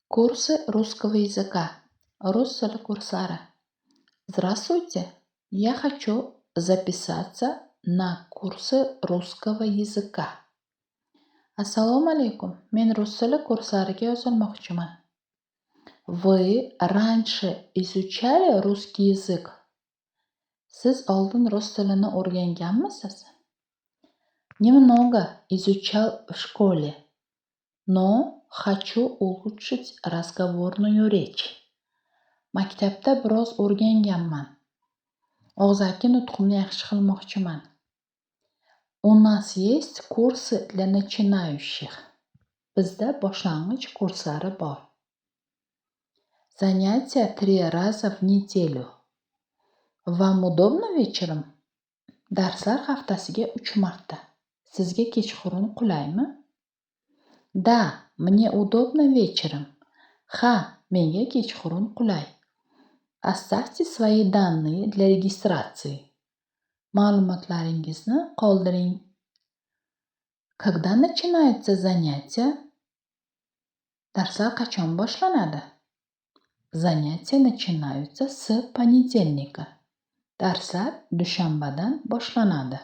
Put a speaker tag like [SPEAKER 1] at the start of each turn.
[SPEAKER 1] Курсы русского языка. Руссell курсары. Здравствуйте! Я хочу записаться на курсы русского языка. Assalomu alaykum. Men rus tili kurslariga yozilmoqchiman. Вы раньше изучали русский язык? Siz oldin rus tilini o'rganganmisiz? Немного изучал в школе, но хочу улучшить разговорную речь. Maktabda biroz o'rganganman. Og'zaki nutqimni yaxshi qilmoqchiman. У нас есть курсы для начинающих. Bizda boshlang'ich kurslari bor. Занятия 3 раза в неделю. Вам удобно вечером? Darslar haftasiga 3 marta. Sizga kechqurun qulaymi? Да, мне удобно вечером. Ha, menga kechqurun qulay. Оставьте свои данные для регистрации. Ma'lumotlaringizni qoldiring. Когда начинается занятие? Darslar qachon boshlanadi? Занятия начинаются с понедельника. Darslar dushanbadan boshlanadi.